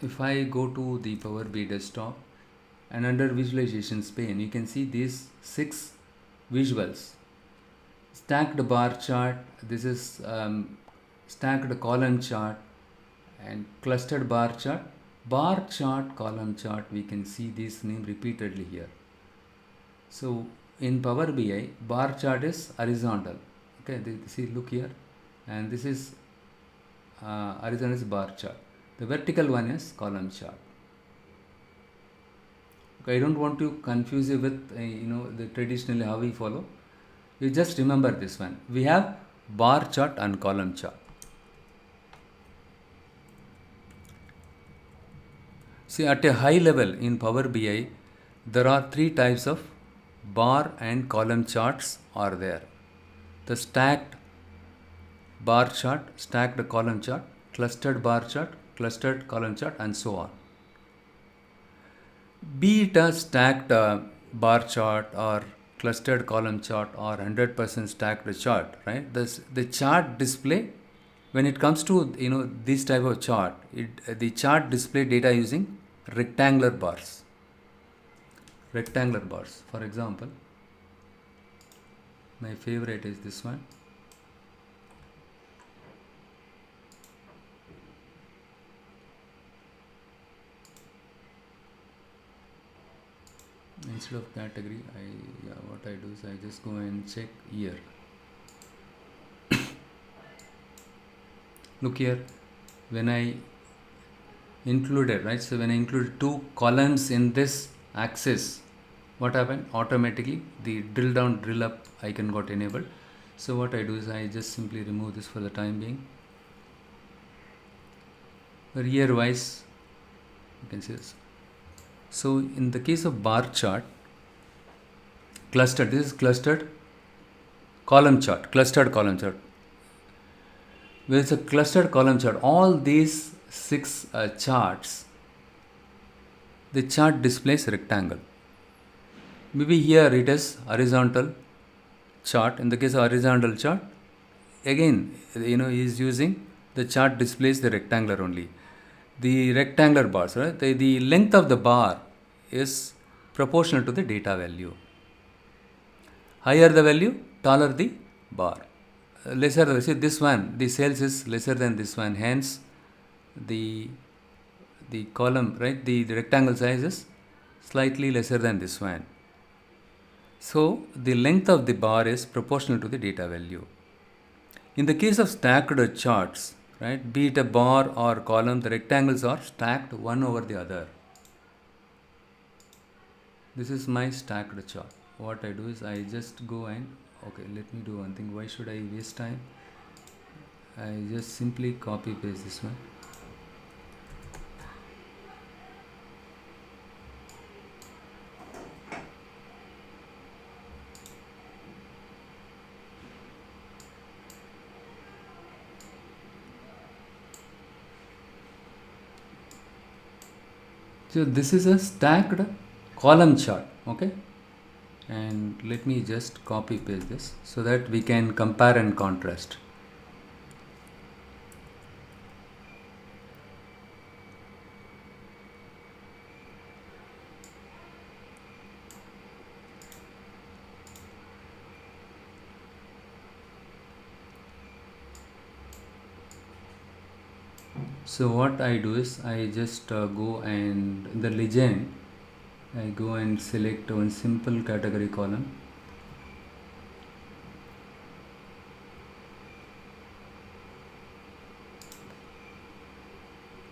if I go to the Power BI desktop and under visualizations pane, you can see these 6 visuals. Stacked bar chart, this is stacked column chart, and clustered bar chart. Bar chart, column chart, we can see this name repeatedly here. So in Power BI, bar chart is horizontal. Okay, see, look here, and this is horizontal is bar chart. The vertical one is column chart. Okay, I don't want to confuse you with the traditionally how we follow. You just remember this one. We have bar chart and column chart. See, at a high level in Power BI, there are 3 types of bar and column charts are there. The stacked bar chart, stacked column chart, clustered bar chart, clustered column chart, and so on. Be it a stacked bar chart or clustered column chart or 100% stacked chart, right? The chart display, when it comes to this type of chart, the chart display data using rectangular bars. Rectangular bars. For example, my favorite is this one. Instead of category, what I do is I just go and check year. Look here, when I included, right? So when I included 2 columns in this axis, what happened? Automatically the drill down, drill up icon got enabled. So what I do is I just simply remove this for the time being. Year wise, you can see this. So in the case of bar chart, clustered, this is clustered column chart, clustered column chart. Where it's a clustered column chart, all these 6 charts, the chart displays rectangle. Maybe here it is horizontal chart. In the case of horizontal chart, again, is using the chart displays the rectangular only. The rectangular bars, right? The length of the bar is proportional to the data value. Higher the value, taller the bar. Lesser the, see this one, the sales is lesser than this one. Hence, the column, right? The rectangle size is slightly lesser than this one. So the length of the bar is proportional to the data value. In the case of stacked charts, right, be it a bar or column, the rectangles are stacked one over the other. This is my stacked chart. What I do is I just go and, okay, let me do one thing. Why should I waste time? I just simply copy paste this one. So this is a stacked column chart, okay? And let me just copy paste this so that we can compare and contrast. So what I do is I just go and in the legend I go and select one simple category column.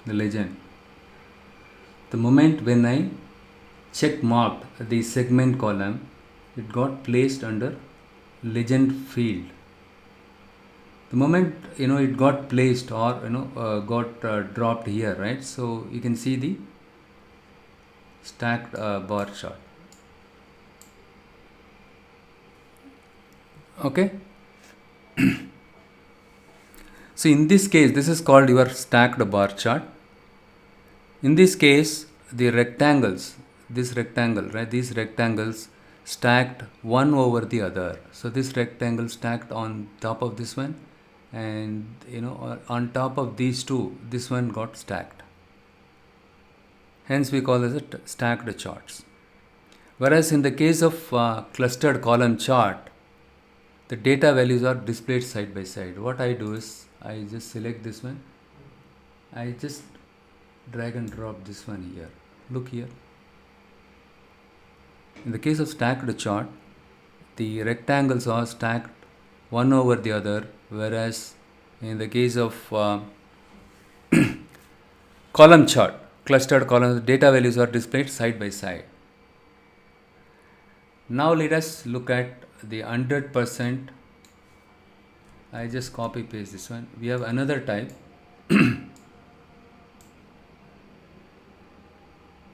The legend. The moment when I check marked the segment column, it got placed under legend field. The moment it got placed or got dropped here, right? So you can see the stacked bar chart. Okay. So in this case, this is called your stacked bar chart. In this case, the rectangles, this rectangle, right? These rectangles stacked one over the other. So this rectangle stacked on top of this one, and on top of these two, this one got stacked. Hence we call this a stacked charts. Whereas in the case of clustered column chart, the data values are displayed side by side. What I do is I just select this one. I just drag and drop this one here. Look here. In the case of stacked chart, the rectangles are stacked one over the other, whereas in the case of column chart, clustered columns, data values are displayed side by side. Now let us look at the 100%. I just copy paste this one. We have another type.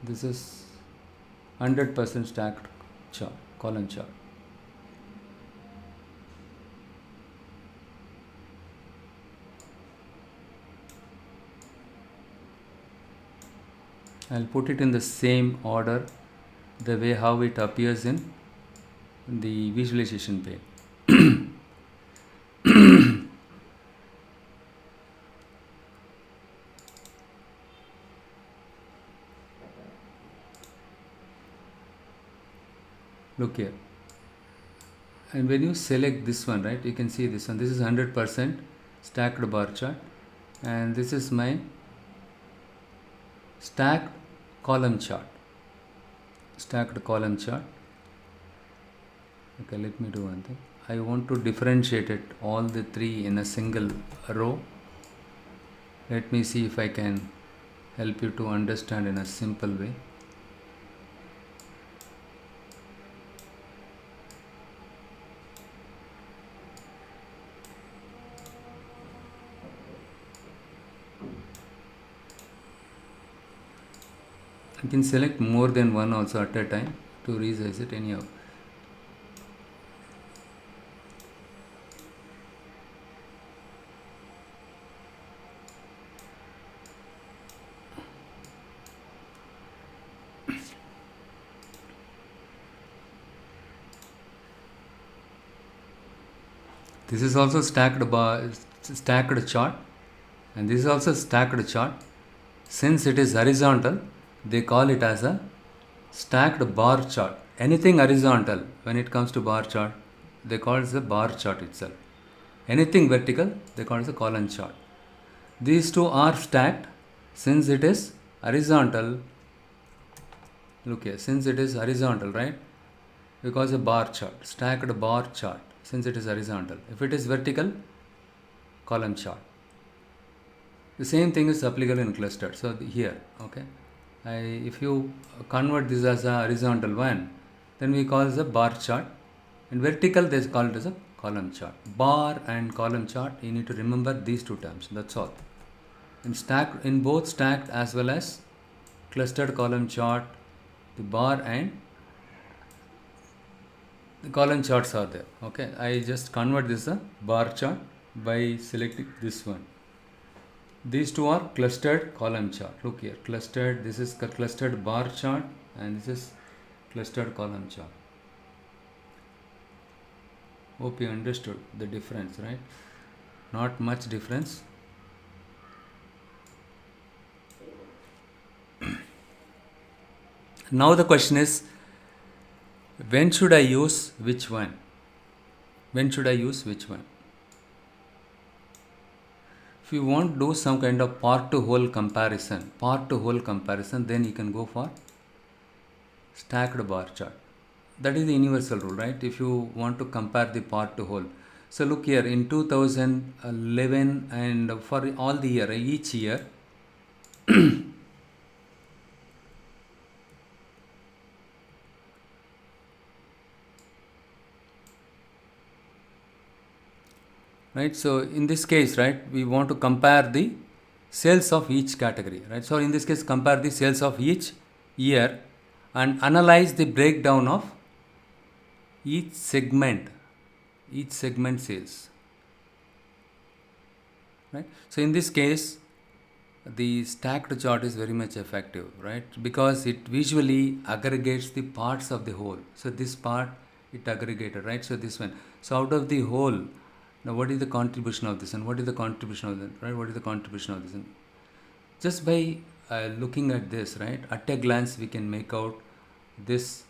This is 100% stacked chart, column chart. I'll put it in the same order, the way how it appears in the visualization pane. Look here. And when you select this one, right, you can see this one. This is 100% stacked bar chart, and this is my stacked column chart. Stacked column chart. Okay, let me do one thing. I want to differentiate it all the three in a single row. Let me see if I can help you to understand in a simple way. You can select more than one also at a time to resize it anyhow. This is also stacked chart, and this is also stacked chart. Since it is horizontal, they call it as a stacked bar chart. Anything horizontal, when it comes to bar chart, they call it the bar chart itself. Anything vertical, they call it a column chart. These two are stacked. Since it is horizontal, look here, since it is horizontal, right, because a bar chart, stacked bar chart, since it is horizontal. If it is vertical, column chart. The same thing is applicable in cluster. So here, okay, if you convert this as a horizontal one, then we call it a bar chart. In vertical, they call it as a column chart. Bar and column chart, you need to remember these two terms. That's all. In both stacked as well as clustered column chart, the bar and the column charts are there. Okay, I just convert this a bar chart by selecting this one. These two are clustered column chart. Look here, clustered. This is clustered bar chart, and this is clustered column chart. Hope you understood the difference, right? Not much difference. Now the question is, when should I use which one? When should I use which one? If you want to do some kind of part to whole comparison, then you can go for stacked bar chart. That is the universal rule, right? If you want to compare the part to whole. So look here, in 2011 and for all the year, each year, right? So in this case, right, we want to compare the sales of each category, right? So in this case, compare the sales of each year and analyze the breakdown of each segment sales, right? So in this case, the stacked chart is very much effective, right? Because it visually aggregates the parts of the whole. So this part, it aggregated, right? So this one. So out of the whole, now what is the contribution of this and what is the contribution of that, right? What is the contribution of this one? Just by looking at this, right, at a glance we can make out this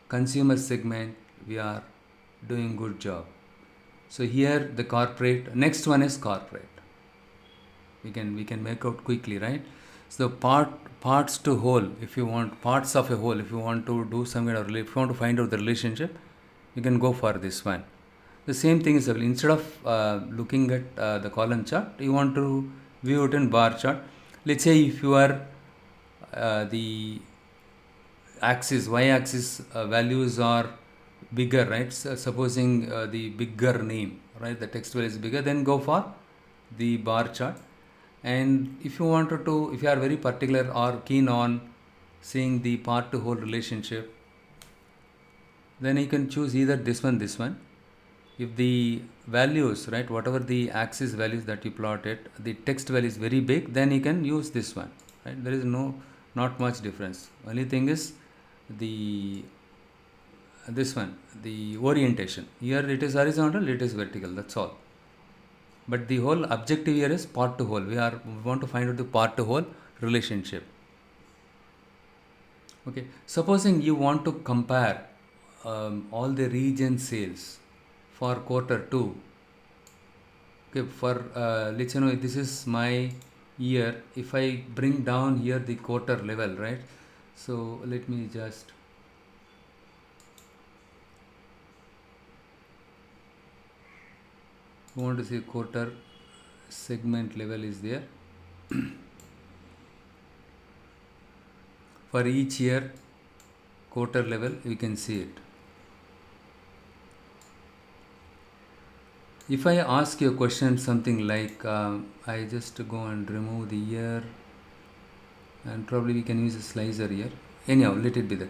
consumer segment we are doing good job. So here the corporate, next one is corporate. We can make out quickly, right? So parts to whole, if you want parts of a whole, if you want to do some kind of, if you want to find out the relationship, you can go for this one. The same thing is instead of looking at the column chart, you want to view it in bar chart. Let's say if you are the axis, y-axis values are bigger, right? So supposing the bigger name, right, the text value is bigger, then go for the bar chart. And if you wanted to, if you are very particular or keen on seeing the part to whole relationship, then you can choose either this one, this one. If the values, right, whatever the axis values that you plotted, the text value is very big, then you can use this one, right? There is not much difference. Only thing is this one, the orientation. Here it is horizontal, it is vertical, that's all. But the whole objective here is part to whole. We want to find out the part to whole relationship. Okay, supposing you want to compare all the region sales for quarter 2. Okay, for let's this is my year. If I bring down here the quarter level, right? So let me just want to see quarter segment level is there. For each year quarter level we can see it. If I ask you a question something like I just go and remove the year, and probably we can use a slicer here. Anyhow, let it be there.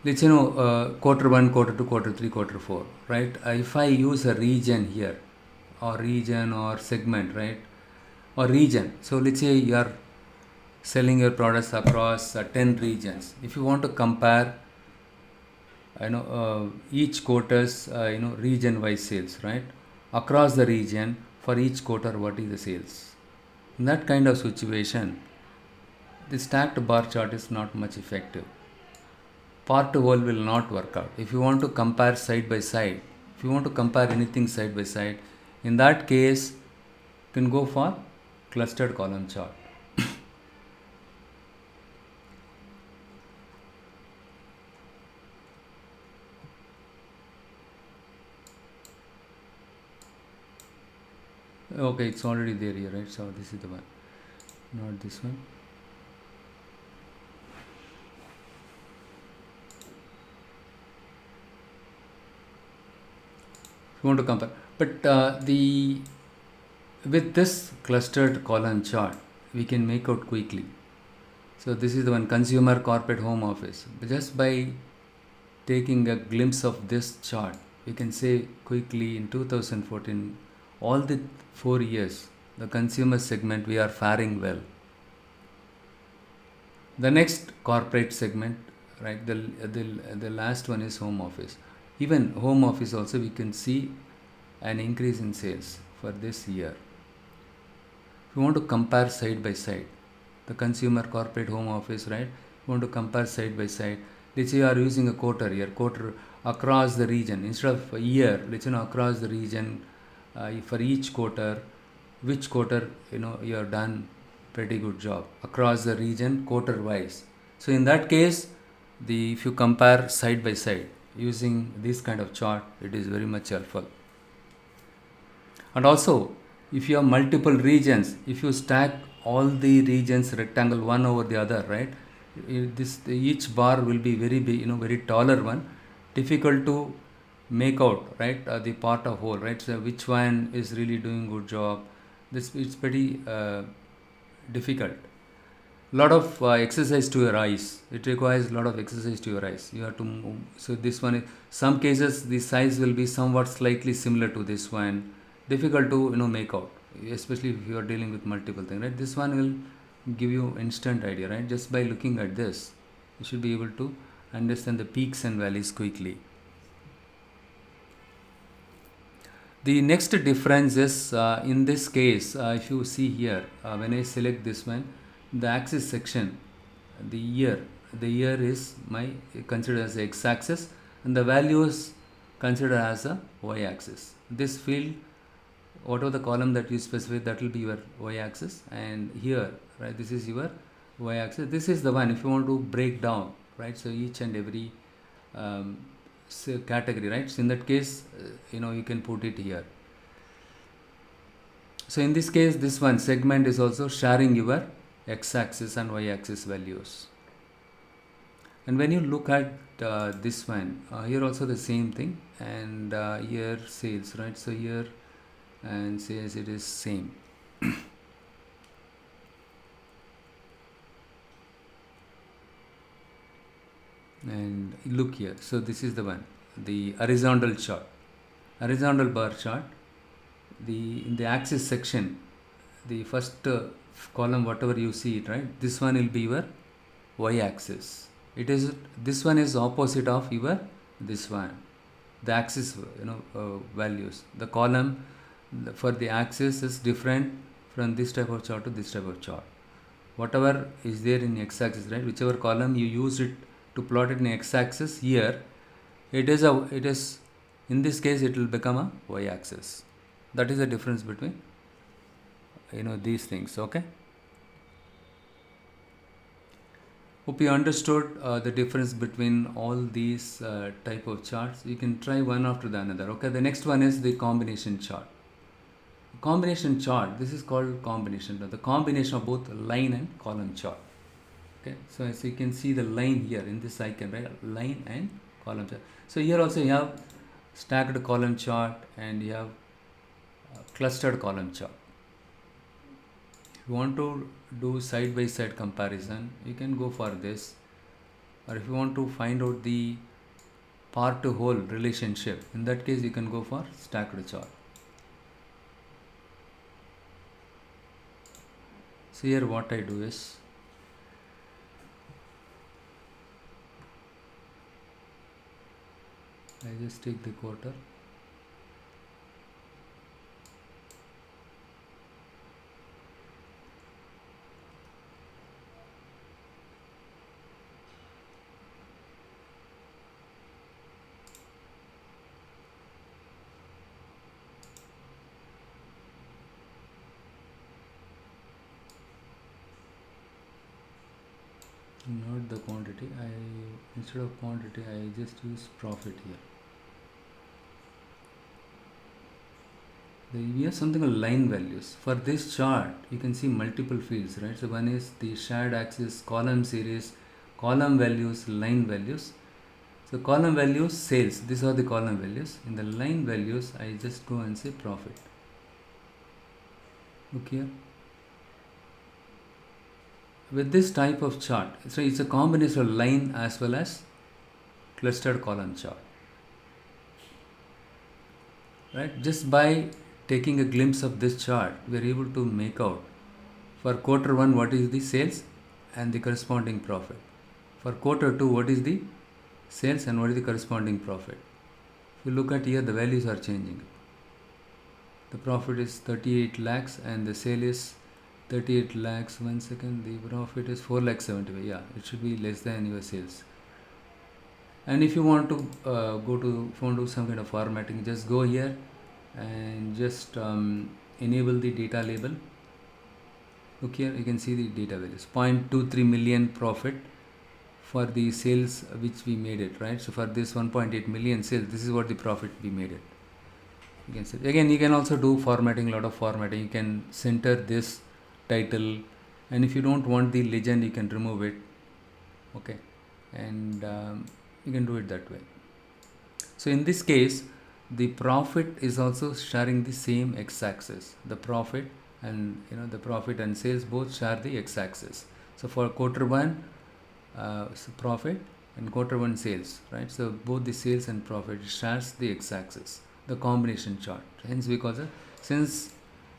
Let's quarter 1, quarter 2, quarter 3, quarter 4, right? If I use a region here, or region or segment, right, or region, so let's say you are selling your products across 10 regions. If you want to compare each quarter's region wise sales, right, across the region, for each quarter what is the sales, in that kind of situation the stacked bar chart is not much effective. Part to whole will not work out. If you want to compare side by side, if you want to compare anything side by side, in that case you can go for clustered column chart. Okay, it's already there here, right? So this is the one, not this one. If you want to compare, but with this clustered column chart we can make out quickly. So this is the one, consumer, corporate, home office. Just by taking a glimpse of this chart, we can say quickly in 2014, all the 4 years, the consumer segment we are faring well. The next corporate segment, right, the last one is home office. Even home office also we can see an increase in sales for this year. If you want to compare side by side, the consumer, corporate, home office, right, you want to compare side by side. Let's say you are using a quarter here, quarter across the region, instead of a year, let's say across the region, for each quarter, which quarter you have done pretty good job across the region quarter wise. So in that case, if you compare side by side using this kind of chart, it is very much helpful. And also, if you have multiple regions, if you stack all the regions rectangle one over the other, right, each bar will be very big, very taller one, difficult to make out, right, the part of whole, right? So which one is really doing good job, this it's pretty difficult. Lot of exercise to your eyes. It requires a lot of exercise to your eyes. You have to move. So this one, some cases the size will be somewhat slightly similar to this one, difficult to make out, especially if you are dealing with multiple things, right? This one will give you instant idea, right? Just by looking at this, you should be able to understand the peaks and valleys quickly. The next difference is in this case, if you see here, when I select this one, the axis section, the year, is my considered as the x-axis, and the value is considered as a y-axis. This field, whatever the column that you specify, that will be your y-axis, and here, right, this is your y-axis. This is the one if you want to break down, right? So each and every category, right? So in that case, you can put it here. So in this case, this one segment is also sharing your x-axis and y-axis values. And when you look at this one, here also the same thing, and here sales, right? So here and sales, it is same. And look here, so this is the one, the horizontal chart, horizontal bar chart. In the axis section, the first column, whatever you see it, right, this one will be your y-axis. This one is opposite of your this one, the axis values. The column for the axis is different from this type of chart to this type of chart. Whatever is there in x-axis, right, whichever column you use it to plot it in x-axis, here it is in this case it will become a y-axis. That is the difference between these things. Okay, hope you understood the difference between all these type of charts. You can try one after the another. Okay, the next one is the combination chart. Combination chart, this is called combination, the combination of both line and column chart. Okay, so as you can see the line here in this icon, right, line and column chart. So here also you have stacked column chart and you have clustered column chart. If you want to do side by side comparison, you can go for this, or if you want to find out the part to whole relationship, in that case you can go for stacked chart. So here what I do is, I just take the quarter, not the quantity. Instead of quantity, I just use profit here. We have something called line values. For this chart, you can see multiple fields, right? So one is the shared axis, column series, column values, line values. So column values, sales, these are the column values. In the line values, I just go and say profit. Look here. With this type of chart, so it's a combination of line as well as clustered column chart, right? Just by taking a glimpse of this chart, we are able to make out for quarter 1 what is the sales and the corresponding profit. For quarter 2 what is the sales and what is the corresponding profit. If you look at here, the values are changing. The profit is 38 lakhs and the sale is 38 lakhs. 1 second, the profit is 4 lakhs 75. Yeah, it should be less than your sales. And if you want to do some kind of formatting, just go here and just enable the data label. Look here, you can see the data values. 0.23 million profit for the sales which we made it, right? So for this 1.8 million sales, this is what the profit we made it. You can see. Again, you can also do formatting, a lot of formatting. You can center this title, and if you don't want the legend, you can remove it. Okay, and you can do it that way. So in this case, the profit is also sharing the same x-axis. The profit and the profit and sales both share the x-axis. So for quarter 1 profit and quarter 1 sales, right? So both the sales and profit shares the x-axis, the combination chart. Hence because since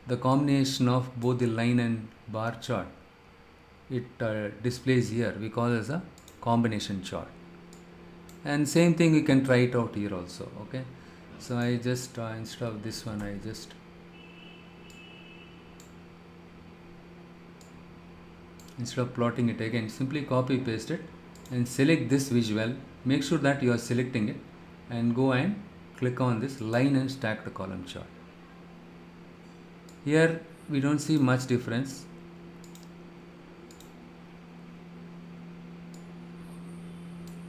the combination of both the line and bar chart, it displays here, we call it as a combination chart. And same thing we can try it out here also. Okay, So I just instead of this one, I just instead of plotting it again, simply copy paste it and select this visual. Make sure that you are selecting it and go and click on this line and stacked column chart. Here we don't see much difference.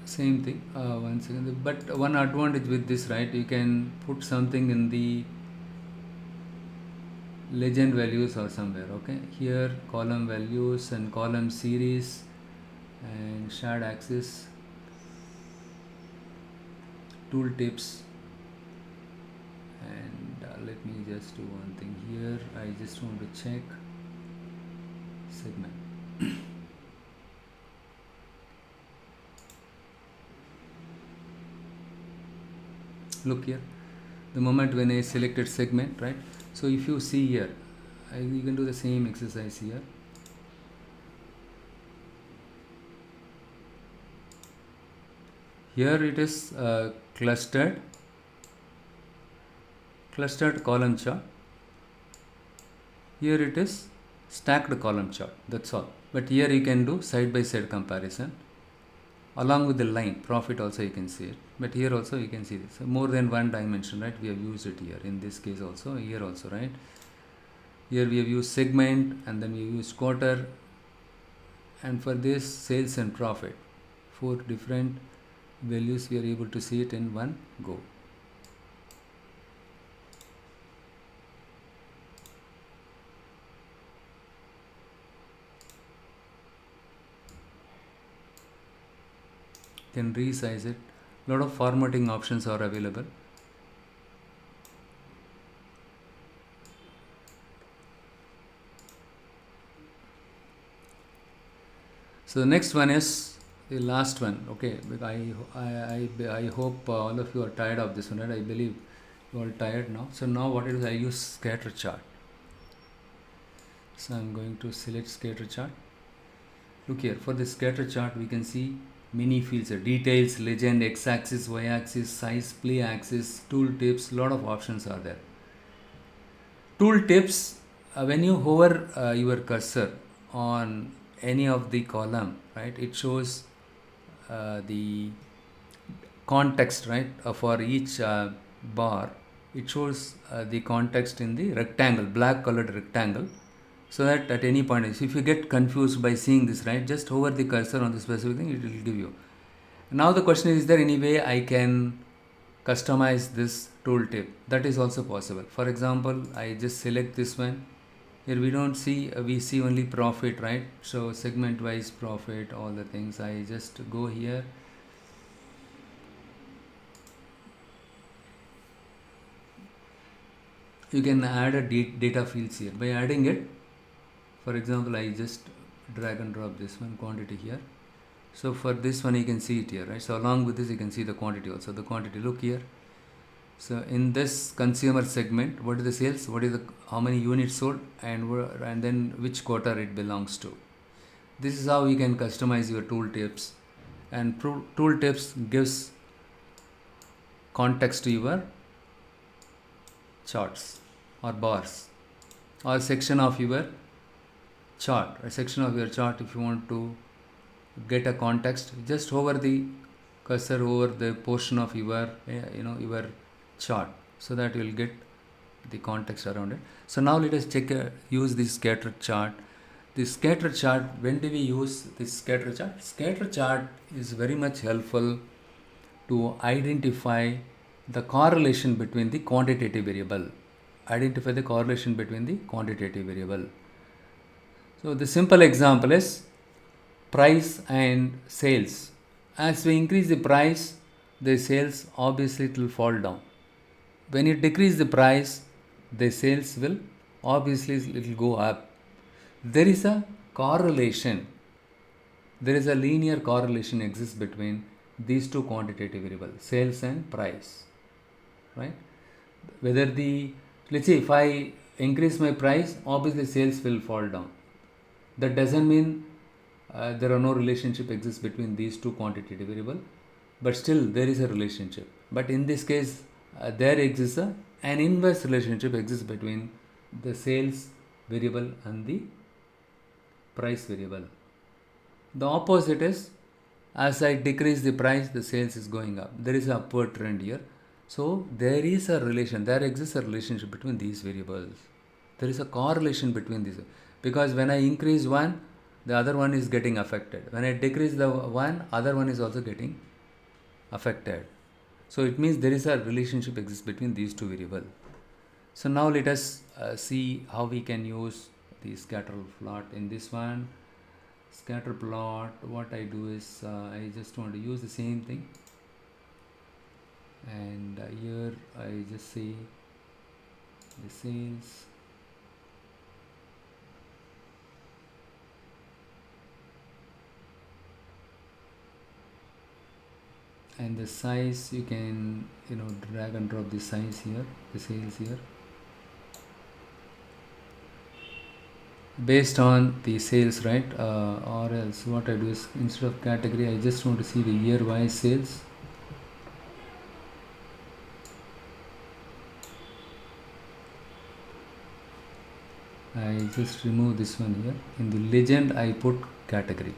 Same thing. One second. But one advantage with this, right? You can put something in the legend values or somewhere. Okay. Here column values and column series and shared axis, tool tips, and let me just do one thing here. I just want to check segment. Look here, the moment when I selected segment, right? So if you see here, you can do the same exercise here. Here it is clustered column chart. Here it is stacked column chart. That's all. But here you can do side by side comparison along with the line. Profit also you can see it. But here also you can see this. So more than one dimension, right? We have used it here in this case also, here also, right? Here we have used segment and then we used quarter, and for this sales and profit, 4 different values we are able to see it in one go. Can resize it. A lot of formatting options are available. So the next one is the last one. Okay, I hope all of you are tired of this one, right? I believe you are all tired now. So now what it is, I use scatter chart. So I'm going to select scatter chart. Look here, for the scatter chart we can see many fields, details, legend, x-axis, y-axis, size, play axis, tool tips. Lot of options are there. Tool tips, when you hover your cursor on any of the column, right, it shows the context, right, for each bar. It shows the context in the rectangle, black colored rectangle, so that at any point, if you get confused by seeing this, right, just hover the cursor on the specific thing, it will give you. Now the question is there any way I can customize this tooltip? That is also possible. For example, I just select this one. Here we don't see, we see only profit, right? So segment wise profit, all the things. I just go here. You can add a data fields here. By adding it, for example, I just drag and drop this one quantity here. So for this one you can see it here, right? So along with this you can see the quantity also. The quantity, look here. So in this consumer segment, what is the sales? What is the how many units sold, and then which quarter it belongs to. This is how you can customize your tooltips, and tooltips gives context to your charts or bars or section of your chart. A section of your chart, if you want to get a context, just hover the cursor over the portion of your your chart, so that you will get the context around it. So now let us use this scatter chart. The scatter chart, when do we use this scatter chart? Scatter chart is very much helpful to identify the correlation between the quantitative variable. Identify the correlation between the quantitative variable. So the simple example is price and sales. As we increase the price, the sales obviously it will fall down. When you decrease the price, the sales will obviously it will go up. There is a correlation. There is a linear correlation exists between these two quantitative variables, sales and price, right? Whether let's say if I increase my price, obviously sales will fall down. That doesn't mean there are no relationship exists between these two quantitative variables, but still there is a relationship. But in this case, there exists an inverse relationship exists between the sales variable and the price variable. The opposite is, as I decrease the price, the sales is going up. There is an upward trend here. So there is a relation, there exists a relationship between these variables. There is a correlation between these, because when I increase one, the other one is getting affected. When I decrease the one, other one is also getting affected. So it means there is a relationship exists between these two variables. So now let us see how we can use the scatter plot in this one. Scatter plot, what I do is I just want to use the same thing, and here I just say the sales, and the size you can drag and drop the size here, the sales here, based on the sales, right? Or else what I do is, instead of category, I just want to see the year wise sales. I just remove this one here. In the legend I put category.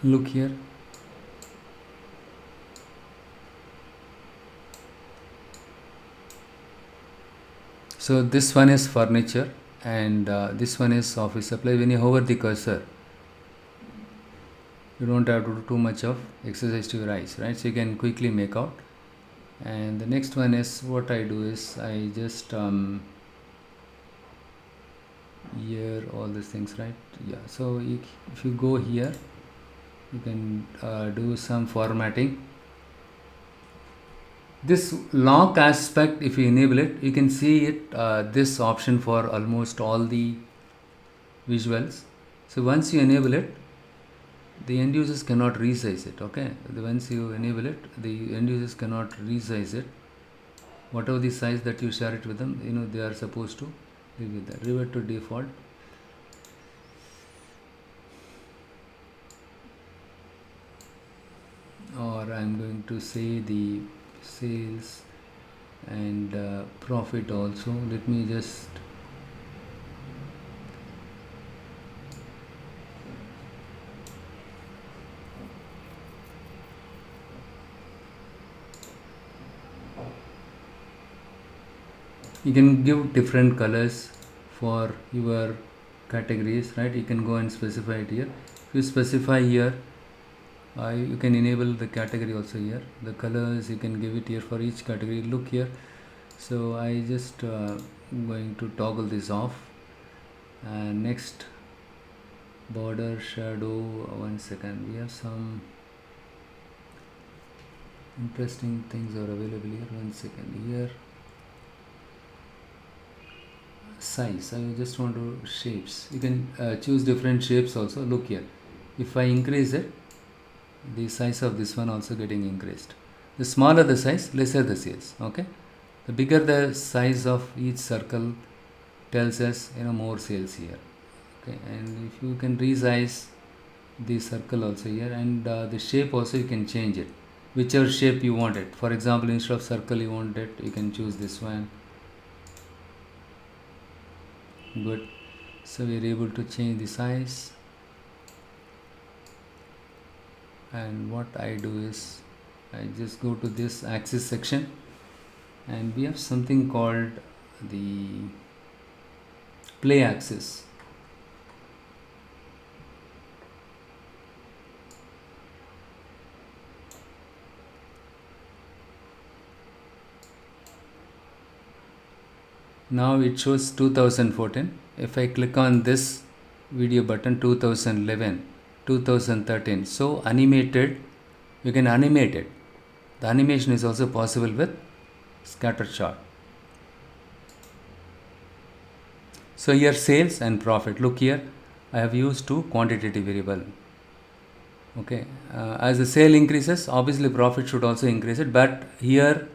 Look here. So this one is furniture, and this one is office supply. When you hover the cursor, you don't have to do too much of exercise to your eyes, right? So you can quickly make out. And the next one is, what I do is I just here all these things, right? Yeah, so if you go here, you can do some formatting. This lock aspect, if you enable it, you can see it, this option for almost all the visuals. So once you enable it, the end users cannot resize it. Okay, once you enable it, the end users cannot resize it. Whatever the size that you share it with them, they are supposed to live with that. Revert to default. Or I'm going to say the sales and profit also. Let me just you can give different colors for your categories, right? You can go and specify it here. If you specify here, you can enable the category also here. The colors you can give it here for each category. Look here. So I just going to toggle this off. Next, border shadow. One second, we have some interesting things are available here. One second, here size, I just want to shapes. You can choose different shapes also. Look here, if I increase it, the size of this one also getting increased. The smaller the size, lesser the sales. Okay, the bigger the size of each circle tells us more sales here. Okay, and if you can resize the circle also here, and the shape also you can change it, whichever shape you want it. For example, instead of circle you want it, you can choose this one. Good. So we are able to change the size, and what I do is I just go to this axis section, and we have something called the play axis. Now it shows 2014. If I click on this video button, 2011, 2013, so animated, you can animate it. The animation is also possible with scatter chart. So here sales and profit. Look here, I have used two quantitative variable. Okay, as the sale increases, obviously profit should also increase it, but here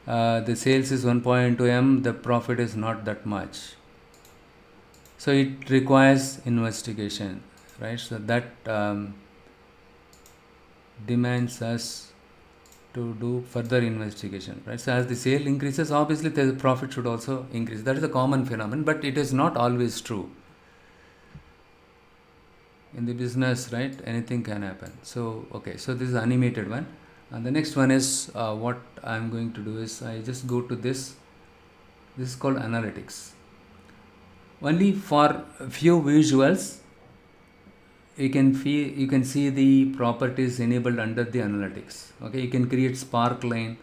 the sales is 1.2 m, the profit is not that much. So it requires investigation, right? So that demands us to do further investigation, right? So as the sale increases, obviously the profit should also increase. That is a common phenomenon, but it is not always true. In the business, right, anything can happen. So okay, so this is animated one, and the next one is what I'm going to do is I just go to this is called analytics. Only for few visuals you can see the properties enabled under the analytics. Okay, you can create spark line,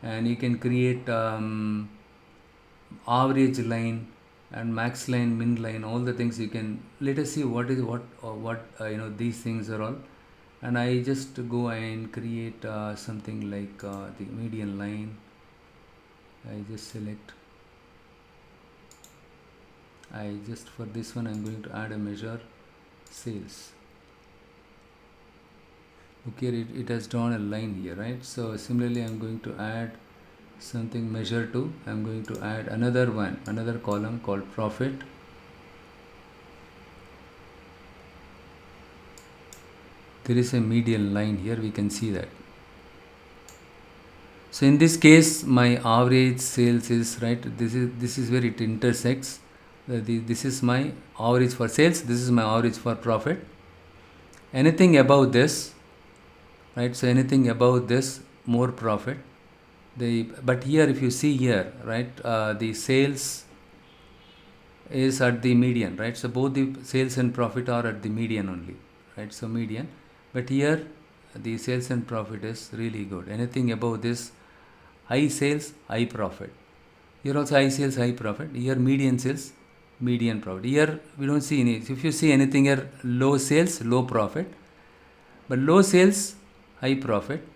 and you can create average line and max line, min line, all the things you can. Let us see what these things are all. And I just go and create something like the median line. I just select. I just for this one I'm going to add a measure sales. Okay, it has drawn a line here, right? So similarly I'm going to add something measure to. I'm going to add another column called profit. There is a median line here, we can see that. So in this case my average sales is, right, this is where it intersects. This is my average for sales, this is my average for profit. Anything above this, right, so anything above this, more profit. But here if you see here, right, the sales is at the median, right? So both the sales and profit are at the median only, right? So median, but here the sales and profit is really good. Anything above this, high sales, high profit. Here also high sales, high profit. Here median sales, median profit. Here we don't see any. If you see anything here, low sales, low profit, but low sales, high profit.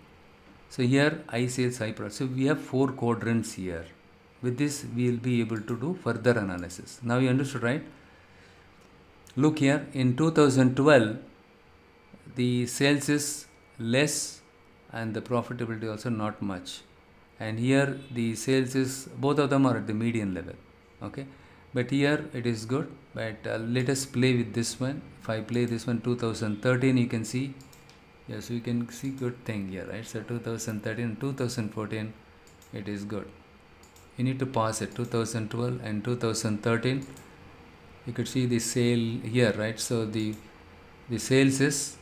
So here high sales, high profit. So we have 4 quadrants here. With this we will be able to do further analysis. Now you understood, right? Look here, in 2012 the sales is less and the profitability also not much, and here the sales is, both of them are at the median level. Okay, but here it is good. But let us play with this one. If I play this one 2013, you can see, yes, we can see good thing here, right? So 2013 and 2014 it is good. You need to pause it. 2012 and 2013 you could see the sale here, right? So the sales is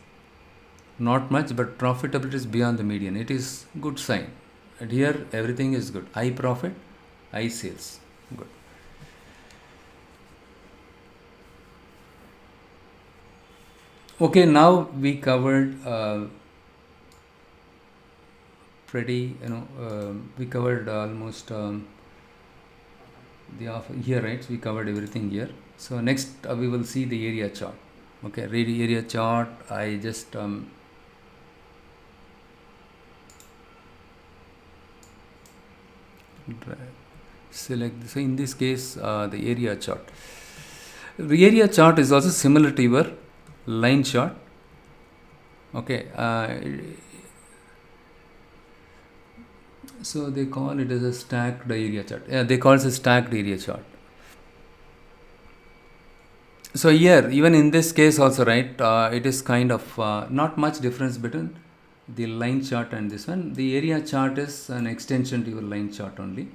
not much, but profitability is beyond the median. It is good sign. And here everything is good. High profit, high sales. Good. Okay, now we covered we covered almost the offer here, right? So we covered everything here. So next we will see the area chart. Okay, read area chart. I just select. So in this case, the area chart. The area chart is also similar to your line chart. Okay. So they call it as a stacked area chart. Yeah, they call it a stacked area chart. So here, even in this case also, right, it is kind of not much difference between the line chart and this one. The area chart is an extension to your line chart only.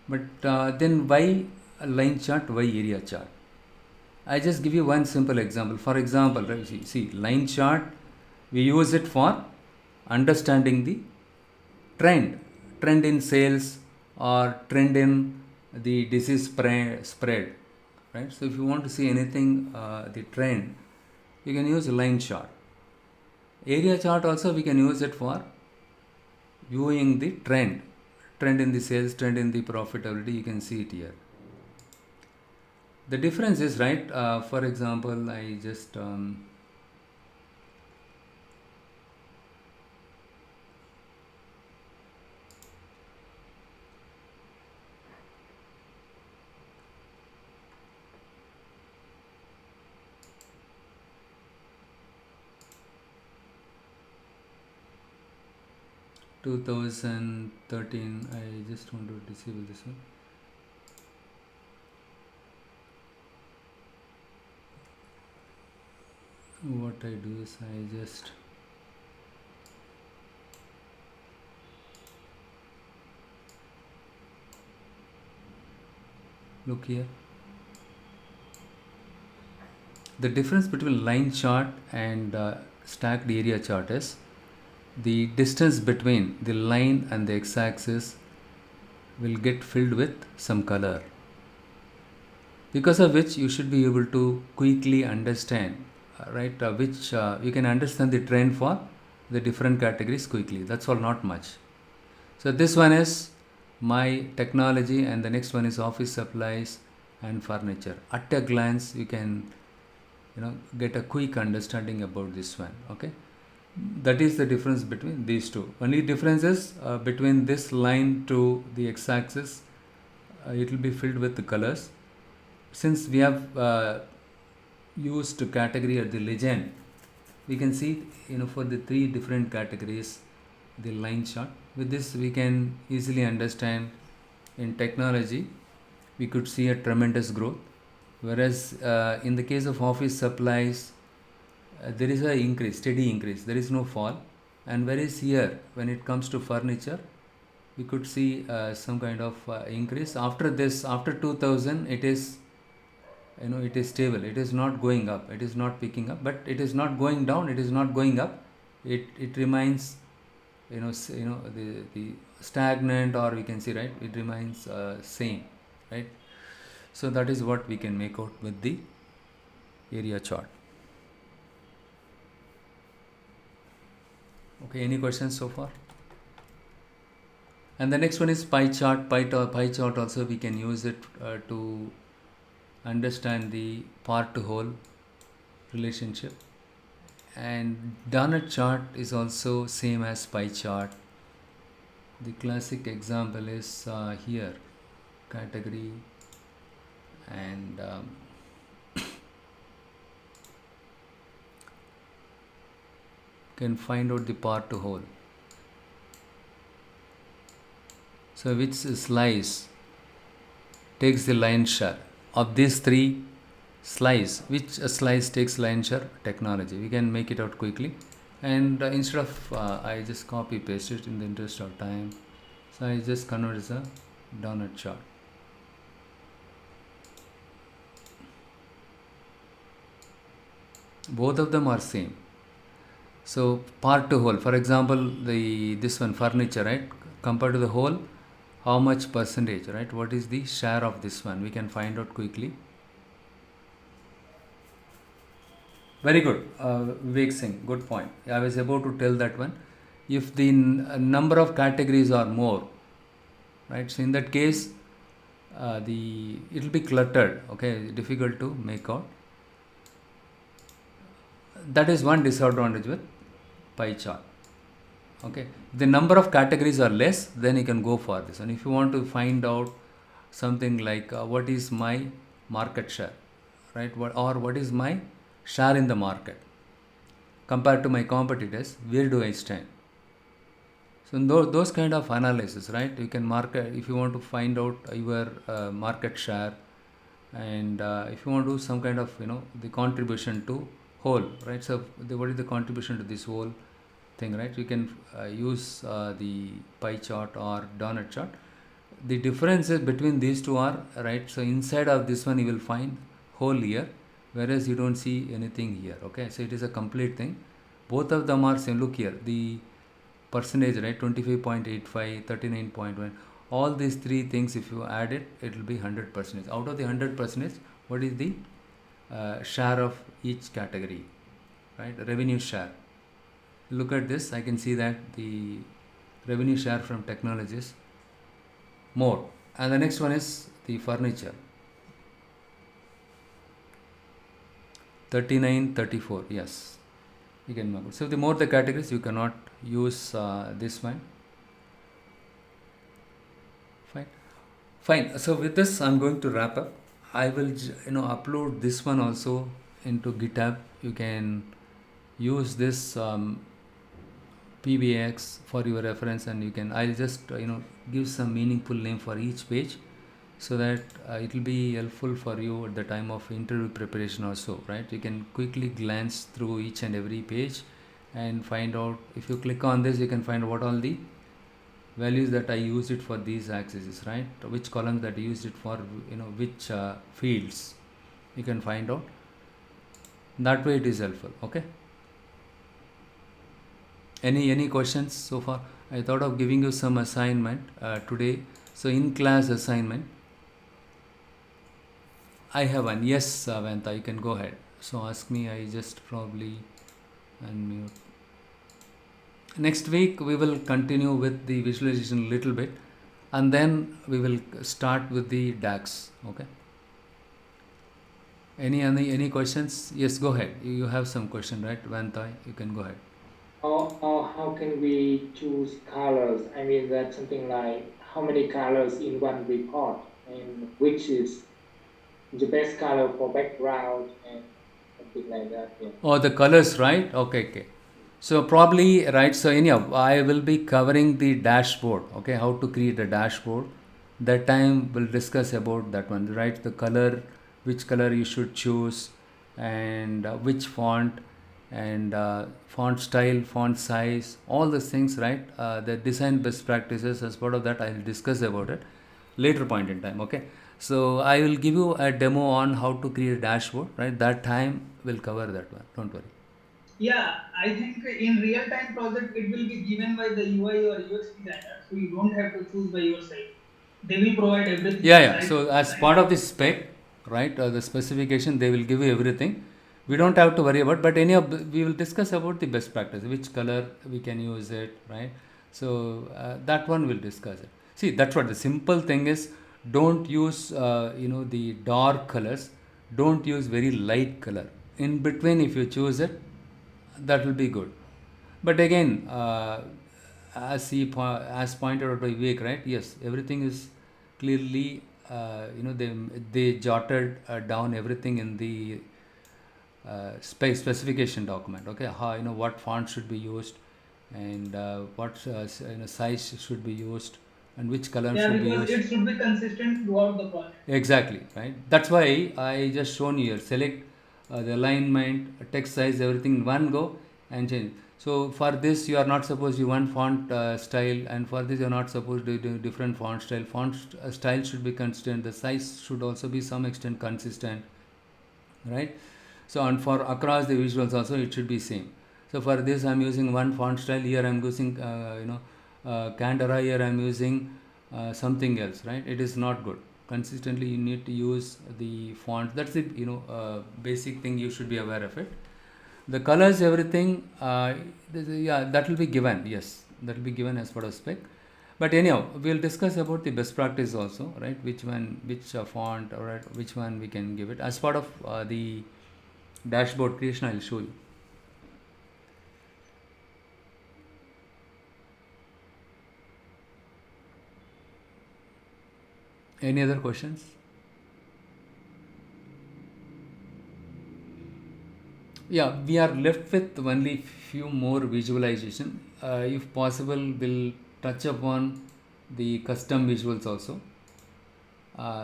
But then why a line chart, why area chart? I just give you one simple example. For example, right, see line chart, we use it for understanding the trend in sales or trend in the disease spread, right? So if you want to see anything, the trend, you can use a line chart. Area chart also we can use it for viewing the trend in the sales, trend in the profitability. You can see it here. The difference is, right, for example, I just 2013, I just want to disable this one. what I do is I just look here. The difference between line chart and stacked area chart is the distance between the line and the x-axis will get filled with some color, because of which you should be able to quickly understand, right, which you can understand the trend for the different categories quickly. That's all, not much. So this one is my technology, and the next one is office supplies and furniture. At a glance you can get a quick understanding about this one. Okay, that is the difference between these two. Only difference is between this line to the x-axis, it will be filled with the colors. Since we have used category at the legend, we can see for the three different categories the line chart. With this we can easily understand. In technology we could see a tremendous growth, whereas in the case of office supplies there is a increase, steady increase, there is no fall. And whereas here when it comes to furniture we could see some kind of increase. After this, after 2000, it is it is stable, it is not going up, it is not picking up, but it is not going down, it is not going up, it remains the stagnant, or we can see, right, it remains same, right. So that is what we can make out with the area chart. Okay, any questions so far? And the next one is pie chart. Pie chart also we can use it to understand the part to whole relationship. And donut chart is also same as pie chart. The classic example is here, category, and can find out the part to whole. So which slice takes the lion's share of these three slice? Which slice takes lion's share? Technology. We can make it out quickly, and instead of I just copy paste it in the interest of time, so I just convert it as a donut chart. Both of them are same. So part to whole, for example, this one furniture, right, compared to the whole, how much percentage, right, what is the share of this one, we can find out quickly. Very good, Vivek Singh, good point. I was about to tell that one. If the number of categories are more, right, so in that case it will be cluttered, okay, difficult to make out. That is one disadvantage with pie chart. Okay, the number of categories are less, then you can go for this. And if you want to find out something like what is my market share, right, what is my share in the market compared to my competitors, where do I stand? So those kind of analysis, right, you can market if you want to find out your market share, and if you want to do some kind of the contribution to whole, right, so what is the contribution to this whole thing, right, you can use the pie chart or donut chart. The differences between these two are, right, so inside of this one you will find whole here, whereas you don't see anything here. Okay, so it is a complete thing. Both of them are same. Look here, the percentage, right, 25.85, 39.1, all these three things, if you add it, it will be 100%. Out of the 100%, what is the share of each category, right, revenue share. Look at this, I can see that the revenue share from technologies more. And the next one is the furniture, 39.34. Yes, you can mark it. So the more the categories, you cannot use this one. Fine. So with this I'm going to wrap up. I will upload this one also into GitHub. You can use this PBX for your reference, and you can, I'll just give some meaningful name for each page. so that it will be helpful for you at the time of interview preparation also, right? You can quickly glance through each and every page and find out. If you click on this, you can find what all the values that I used it for these axes, right? Which columns that I used it for, which fields, you can find out. That way it is helpful. Okay, any questions so far? I thought of giving you some assignment today. So in class assignment, I have one. Yes, Vanta, you can go ahead. So ask me. I just probably unmute. Next week we will continue with the visualization a little bit, and then we will start with the DAX. Okay. Any questions? Yes, go ahead. You have some question, right, Vanta? You can go ahead. How can we choose colors? I mean, that's something like how many colors in one report, and which is the best color for background and something like that. Yeah. Oh, the colors, right? Okay. So probably, right. So anyhow, I will be covering the dashboard. Okay, how to create a dashboard. That time we'll discuss about that one, right? The color, which color you should choose, and which font, and font style, font size, all these things, right? The design best practices. As part of that, I'll discuss about it later point in time. Okay. So I will give you a demo on how to create a dashboard, right? That time we'll cover that one. Don't worry. Yeah, I think in real-time project it will be given by the UI or UX designer, so you don't have to choose by yourself. They will provide everything. Yeah. So as part of the spec, right, the specification, they will give you everything. We don't have to worry about. But we will discuss about the best practice, which color we can use it, right? So that one we'll discuss it. See, that's what the simple thing is. Don't use the dark colors. Don't use very light color. In between, if you choose it, that will be good. But again, as pointed out by Vivek, right? Yes, everything is clearly, they jotted down everything in the specification document. Okay, how, what font should be used, and what size should be used, and which color Yeah, should be because used. it should be consistent throughout the project. Exactly, right? That's why I just shown you here. Select the alignment, text size, everything in one go and change. So for this, you are not supposed to one font style, and for this, you are not supposed to do different font style. Style should be consistent. The size should also be some extent consistent, right? So and for across the visuals also, it should be same. So for this, I'm using one font style. Here I'm using Candera. Here I'm using something else, right? It is not good. Consistently, you need to use the font. That's it. Basic thing you should be aware of it. The colors, everything, that will be given. Yes, that will be given as part of spec. But anyhow, we'll discuss about the best practice also, right? Which one, which font, or right, which one we can give it as part of the dashboard creation. I'll show you. Any other questions? Yeah, we are left with only few more visualization. If possible, we'll touch upon the custom visuals also,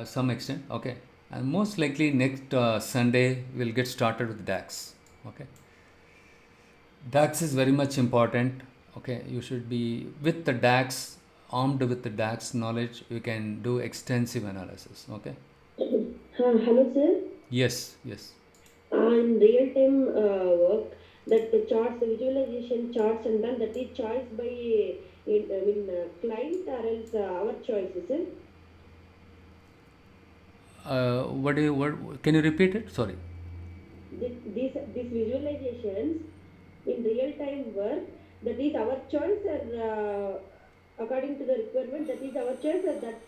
some extent. Okay, and most likely next Sunday we'll get started with DAX. Okay, DAX is very much important. Okay, you should be with the DAX, armed with the DAX knowledge. You can do extensive analysis. Okay. Hello, sir. Yes. In real-time work, that the charts, the visualization charts, and then that is choice by client or else our choice, is it? What can you repeat it? Sorry. These visualizations in real-time work, that is our choice, or according to the requirement, that is our choice, or that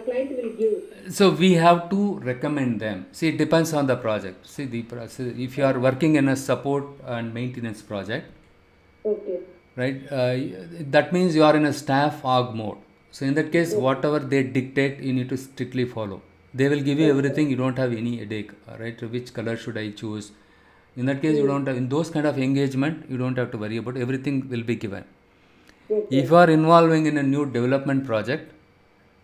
client will give. So we have to recommend them. See, it depends on the project. See, if you are working in a support and maintenance project, Okay. right, that means you are in a staff org mode. So in that case, whatever they dictate, you need to strictly follow. They will give you everything. You don't have any headache, right? Which color should I choose? In that case, you don't have, in those kind of engagement, you don't have to worry about, everything will be given. Okay. If you are involving in a new development project,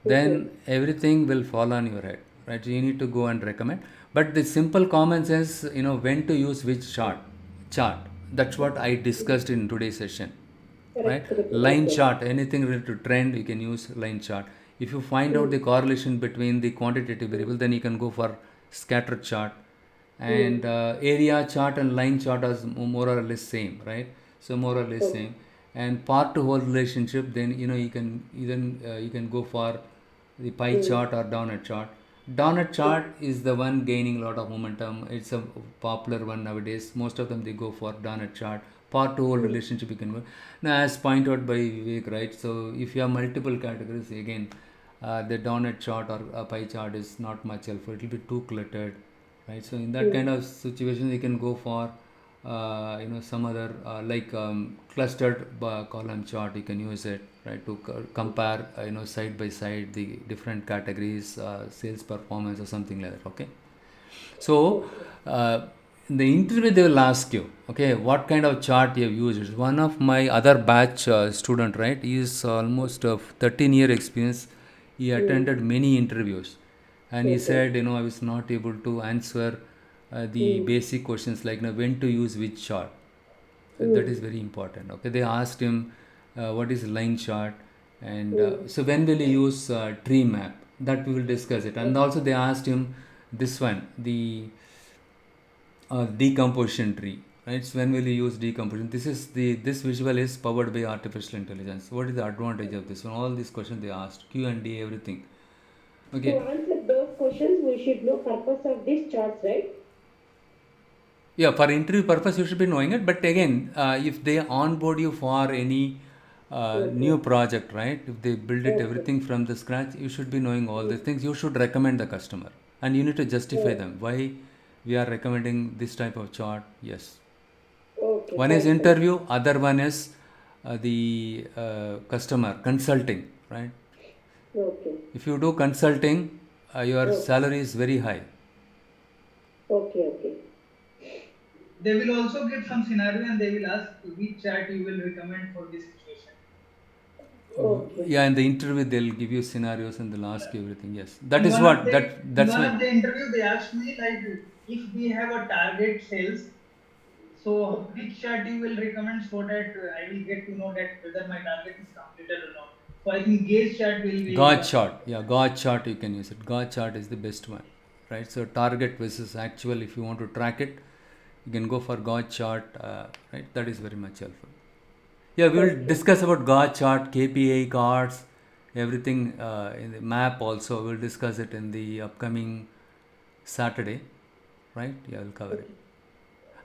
then everything will fall on your head, right? So you need to go and recommend. But the simple common sense, when to use which chart. That's what I discussed in today's session, right? Correct. Line Okay. chart, anything related to trend, you can use line chart. If you find out the correlation between the quantitative variable, then you can go for scatter chart. And area chart and line chart are more or less same, right? So more or less same. And part to whole relationship, then you can go for the pie chart or donut chart. Donut chart is the one gaining a lot of momentum. It's a popular one nowadays. Most of them they go for donut chart. Part to whole relationship you can go. Now, as pointed out by Vivek, right? So if you have multiple categories, again, the donut chart or a pie chart is not much helpful. It will be too cluttered, right? So in that kind of situation, you can go for some other clustered column chart. You can use it, right, to compare side by side the different categories, sales performance or something like that. Okay. So, in the interview, they will ask you, okay, what kind of chart you have used. One of my other batch student, right, he is almost of 13-year experience. He attended many interviews, and he said, I was not able to answer the basic questions like, when to use which chart. So that is very important. Okay, they asked him what is line chart, and so when will you use tree map? That we will discuss it. And also they asked him this one, the decomposition tree, right? So when will you use decomposition? This visual is powered by artificial intelligence. What is the advantage of this one? All these questions they asked, Q&A, everything. Okay. To answer those questions, we should know purpose of these charts, right? Yeah, for interview purpose, you should be knowing it. But again, if they onboard you for any new project, right? If they build it everything from the scratch, you should be knowing all these things. You should recommend the customer, and you need to justify them why we are recommending this type of chart. Yes, Okay. one is interview, other one is the customer consulting, right? Okay. If you do consulting, your salary is very high. Okay. They will also get some scenario and they will ask which chart you will recommend for this situation. Okay. Yeah, in the interview they'll give you scenarios and they'll ask you everything. Yes, that In is one what of the, that's in one why. of the interview, they asked me like if we have a target sales, so which chart you will recommend so that I will get to know that whether my target is completed or not. So I think gauge chart will be God chart, yeah, God chart you can use it. God chart is the best one, right? So target versus actual. If you want to track it, you can go for God chart, right? That is very much helpful. Yeah, we will discuss about God chart, KPI cards, everything in the map also. We'll discuss it in the upcoming Saturday, right? Yeah, we'll cover it.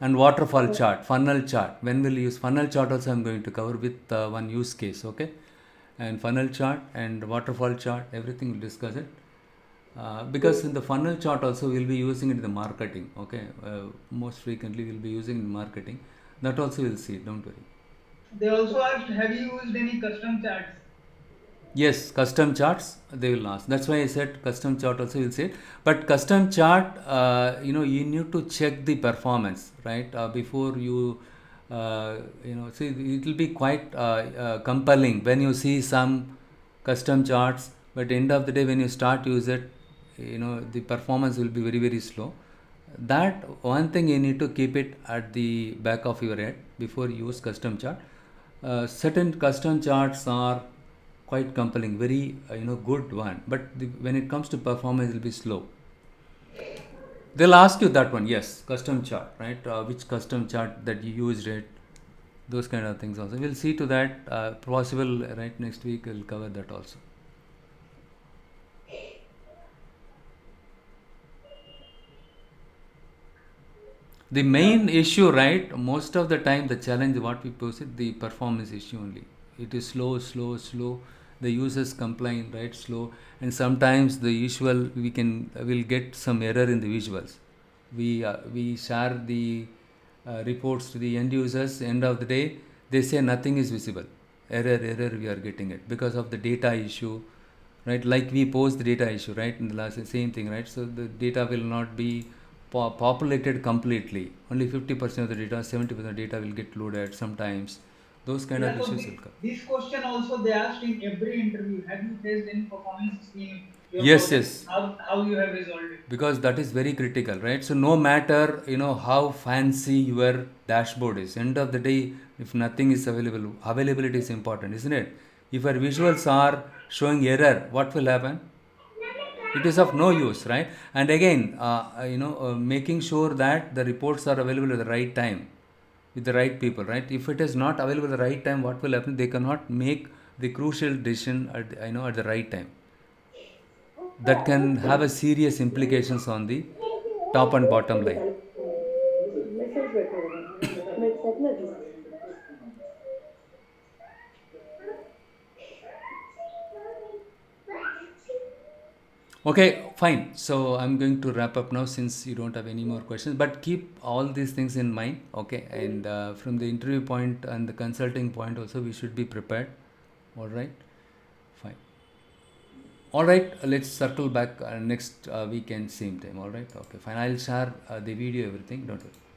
And waterfall chart, funnel chart. When will you use funnel chart? Also, I'm going to cover with one use case, okay? And funnel chart and waterfall chart, everything we'll discuss it. Because in the funnel chart also we'll be using it in the marketing, okay? Most frequently we'll be using in marketing. That also we'll see, don't worry. They also asked, have you used any custom charts? Yes, custom charts they will ask. That's why I said custom chart also will say. But custom chart, you need to check the performance, right? Before you, see, it will be quite compelling when you see some custom charts. But end of the day, when you start use it, the performance will be very, very slow. That one thing you need to keep it at the back of your head before you use custom chart. Certain custom charts are quite compelling, very good one, but when it comes to performance it will be slow. They'll ask you that one, yes, custom chart, right? Which custom chart that you used it, those kind of things also. We'll see to that, possible, right? Next week we'll cover that also. The main issue, right? Most of the time, the challenge what we pose it, the performance issue only. It is slow. The users complain, right? Slow, and sometimes the usual will get some error in the visuals. We share the reports to the end users. End of the day, they say nothing is visible. Error. We are getting it because of the data issue, right? Like we post the data issue, right? In the last same thing, right? So the data will not be populated completely. Only 50% of the data, 70% of the data will get loaded sometimes, Those kind of Yeah, so issues will come. this question also they asked in every interview. Have you faced any performance in your Yes, project? yes. How you have resolved it? Because that is very critical, right? So no matter how fancy your dashboard is, end of the day, if nothing is available, availability is important, isn't it? If our visuals are showing error, what will happen? It is of no use, right? And again, making sure that the reports are available at the right time with the right people, right? If it is not available at the right time, what will happen? They cannot make the crucial decision at the right time. That can have a serious implications on the top and bottom line. Message పెట్టారు మీకు second Okay, fine. So I'm going to wrap up now since you don't have any more questions. But keep all these things in mind, okay? And from the interview point and the consulting point also, we should be prepared. All right, fine. All right, let's circle back next weekend, same time. All right, okay, fine. I'll share the video, everything. Don't worry.